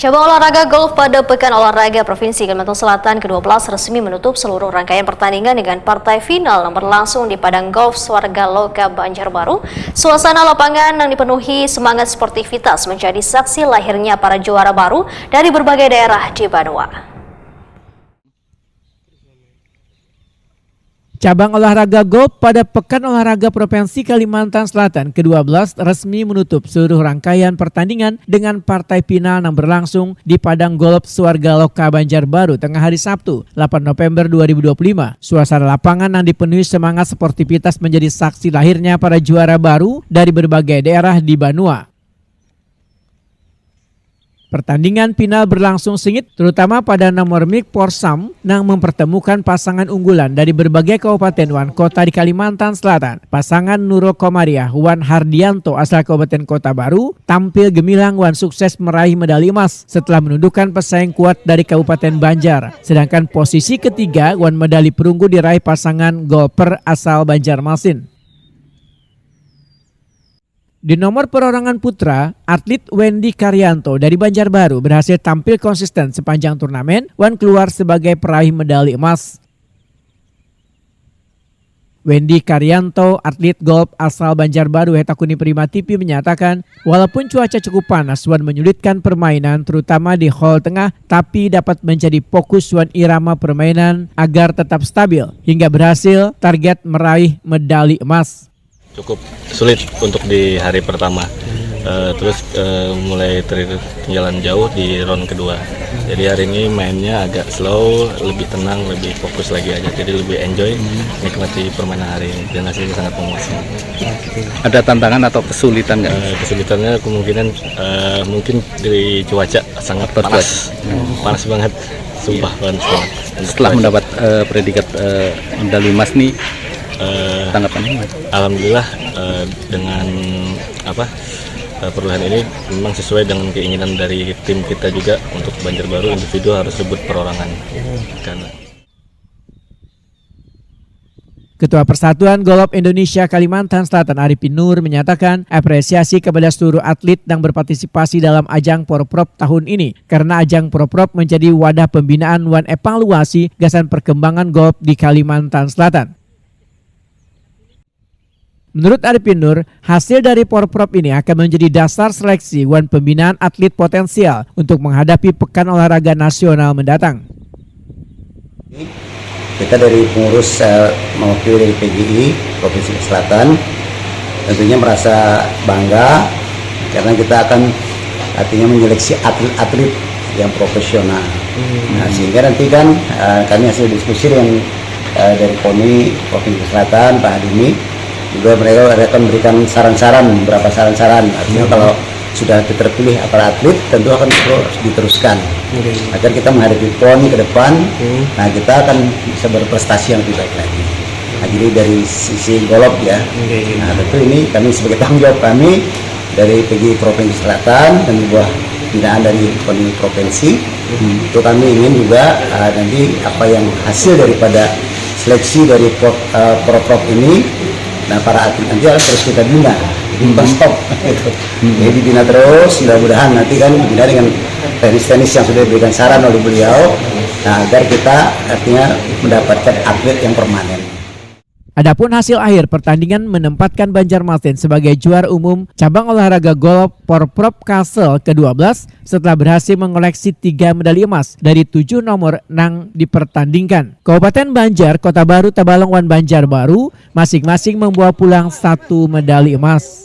Cabang olahraga golf pada Pekan Olahraga Provinsi Kalimantan Selatan ke-12 resmi menutup seluruh rangkaian pertandingan dengan partai final yang berlangsung di Padang Golf Swargaloka, Banjarbaru. Suasana lapangan yang dipenuhi semangat sportivitas menjadi saksi lahirnya para juara baru dari berbagai daerah di Banua. Cabang olahraga golf pada Pekan Olahraga Provinsi Kalimantan Selatan ke-12 resmi menutup seluruh rangkaian pertandingan dengan partai final yang berlangsung di Padang Golf Swargaloka, Banjarbaru tengah hari Sabtu, 8 November 2025. Suasana lapangan yang dipenuhi semangat sportivitas menjadi saksi lahirnya para juara baru dari berbagai daerah di Banua. Pertandingan final berlangsung sengit terutama pada nomor mic Porsam yang mempertemukan pasangan unggulan dari berbagai kabupaten wan kota di Kalimantan Selatan. Pasangan Nurul Komariah Wan Hardianto asal Kabupaten Kota Baru tampil gemilang wan sukses meraih medali emas setelah menundukkan pesaing kuat dari Kabupaten Banjar. Sedangkan posisi ketiga wan medali perunggu diraih pasangan golfer asal Banjarmasin. Di nomor perorangan putra, atlet Wendy Karyanto dari Banjarbaru berhasil tampil konsisten sepanjang turnamen wan keluar sebagai peraih medali emas. Wendy Karyanto, atlet golf asal Banjarbaru Hetakuni Prima TV menyatakan, walaupun cuaca cukup panas wan menyulitkan permainan terutama di hole tengah, tapi dapat menjadi fokus wan irama permainan agar tetap stabil hingga berhasil target meraih medali emas. Cukup sulit untuk di hari pertama, terus mulai tertinggalan jauh di round kedua. Jadi hari ini mainnya agak slow, lebih tenang, lebih fokus lagi aja. Jadi lebih enjoy, nikmati permainan hari ini dan hasilnya sangat memuaskan. Ada tantangan atau kesulitan nggak? Kesulitannya kemungkinan mungkin dari cuaca sangat panas, panas banget, sumpah panas banget. Setelah mendapat predikat medali emas nih, tanggapannya? Alhamdulillah dengan perolehan ini memang sesuai dengan keinginan dari tim kita juga. Untuk Banjarbaru individu harus rebut perorangan. Ketua Persatuan Golf Indonesia Kalimantan Selatan Arifin Nur menyatakan apresiasi kepada seluruh atlet yang berpartisipasi dalam ajang Porprov tahun ini karena ajang Porprov menjadi wadah pembinaan wan evaluasi gasan perkembangan golf di Kalimantan Selatan. Menurut Arifin Nur, hasil dari Porprov ini akan menjadi dasar seleksi wan pembinaan atlet potensial untuk menghadapi Pekan Olahraga Nasional mendatang. Kita dari pengurus mewakili dari PGI Provinsi Selatan tentunya merasa bangga karena kita akan artinya menyeleksi atlet-atlet yang profesional. Nah, sehingga nanti kan kami hasil diskusi dengan dari KONI Provinsi Selatan Pak Hadimi, juga mereka akan memberikan saran-saran, beberapa saran-saran. Artinya kalau sudah terpilih para atlet tentu akan terus diteruskan agar kita menghadapi PON ke depan. Nah, kita akan bisa berprestasi yang lebih baik lagi. Nah, jadi dari sisi golf ya. Nah, tentu ini kami sebagai tanggung jawab kami dari PGI Provinsi Selatan dan buah binaan dari KONI Provinsi. Itu kami ingin juga nanti apa yang hasil daripada seleksi dari Porprov ini, nah para atlet nanti harus terus kita bina, jadi bukan stop gitu. Jadi dibina terus, mudah-mudahan nanti kan dibina dengan teknis-teknis yang sudah diberikan saran oleh beliau, nah agar kita artinya mendapatkan atlet yang permanen. Adapun hasil akhir pertandingan menempatkan Banjarmasin sebagai juara umum cabang olahraga golf Porprov Kalsel ke-12 setelah berhasil mengoleksi 3 medali emas dari 7 nomor yang dipertandingkan. Kabupaten Banjar, Kota Baru, Tabalong wan Banjarbaru masing-masing membawa pulang 1 medali emas.